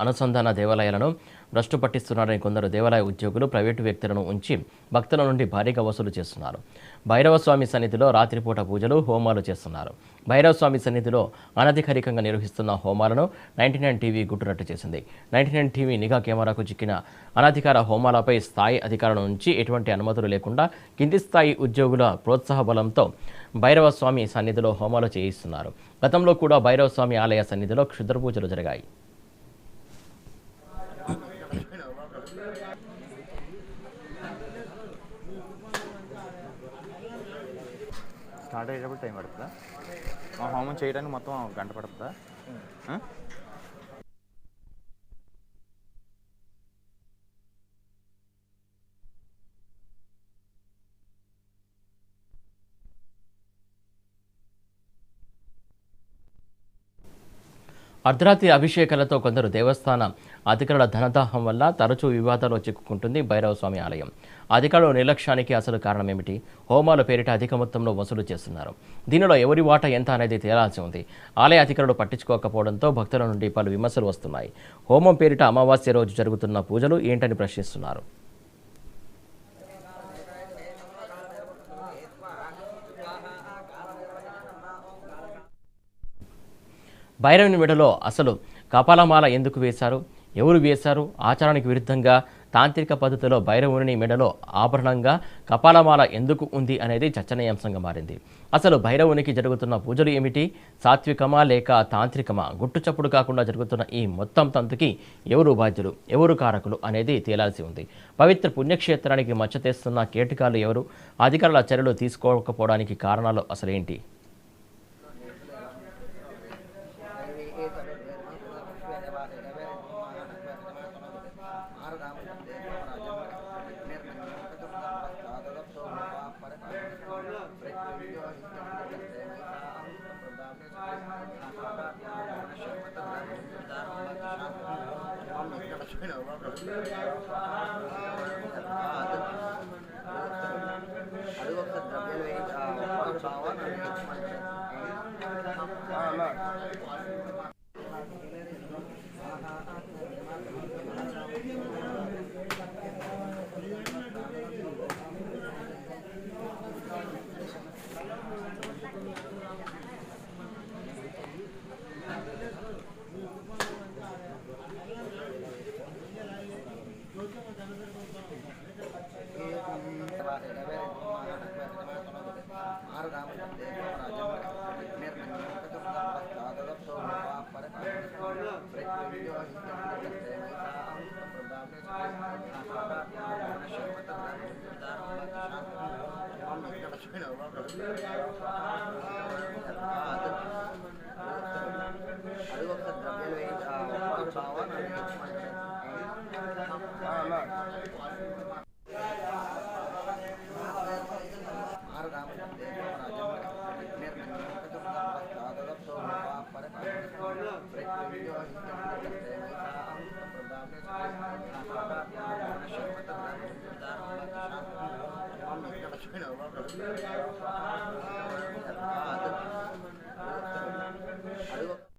అనుసంధాన దేవాలయాలను భ్రష్టు పట్టిస్తున్నారని కొందరు దేవాలయ ఉద్యోగులు ప్రైవేటు వ్యక్తులను ఉంచి భక్తుల నుండి భారీగా వసూలు చేస్తున్నారు. భైరవస్వామి సన్నిధిలో రాత్రిపూట పూజలు, హోమాలు చేస్తున్నారు. భైరవస్వామి సన్నిధిలో అనధికారికంగా నిర్వహిస్తున్న హోమాలను 99 టీవీ గుట్టురట్టు చేసింది. 99 టీవీ నిఘా కెమెరాకు చిక్కిన అనధికార హోమాలపై స్థాయి అధికారుల నుంచి ఎటువంటి అనుమతులు లేకుండా కింది స్థాయి ఉద్యోగుల ప్రోత్సాహ బలంతో భైరవస్వామి సన్నిధిలో హోమాలు చేయిస్తున్నారు. గతంలో కూడా భైరవస్వామి ఆలయ సన్నిధిలో క్షుద్ర పూజలు జరిగాయి. స్టార్ట్ అయ్యేటప్పుడు టైం పడుతుందా? మా హోమం చేయడానికి మొత్తం గంట పడుతుందా? అర్ధరాత్రి అభిషేకాలతో కొందరు దేవస్థాన అధికారుల ధనదాహం వల్ల తరచూ వివాదాల్లో చిక్కుకుంటుంది భైరవస్వామి ఆలయం. అధికారుల నిర్లక్ష్యానికి అసలు కారణమేమిటి? హోమాల పేరిట అధిక మొత్తంలో వసూలు చేస్తున్నారు. దీనిలో ఎవరి వాటా ఎంత అనేది తేలాల్సి ఉంది. ఆలయ అధికారులు పట్టించుకోకపోవడంతో భక్తుల నుండి పలు విమర్శలు వస్తున్నాయి. హోమం పేరిట అమావాస్య రోజు జరుగుతున్న పూజలు ఏంటని ప్రశ్నిస్తున్నారు. భైరవుని మెడలో అసలు కపాలమాల ఎందుకు వేశారు? ఎవరు వేశారు? ఆచారానికి విరుద్ధంగా తాంత్రిక పద్ధతిలో భైరవుని మెడలో ఆభరణంగా కపాలమాల ఎందుకు ఉంది అనేది చర్చనీయాంశంగా మారింది. అసలు భైరవునికి జరుగుతున్న పూజలు ఏమిటి? సాత్వికమా లేక తాంత్రికమా? గుట్టుచప్పుడు కాకుండా జరుగుతున్న ఈ మొత్తం తంతుకి ఎవరు బాధ్యులు, ఎవరు కారకులు అనేది తేలాల్సి ఉంది. పవిత్ర పుణ్యక్షేత్రానికి మచ్చ తెస్తున్న కేటకాలు ఎవరు? అధికారుల చర్యలు తీసుకోకపోవడానికి కారణాలు అసలేంటి?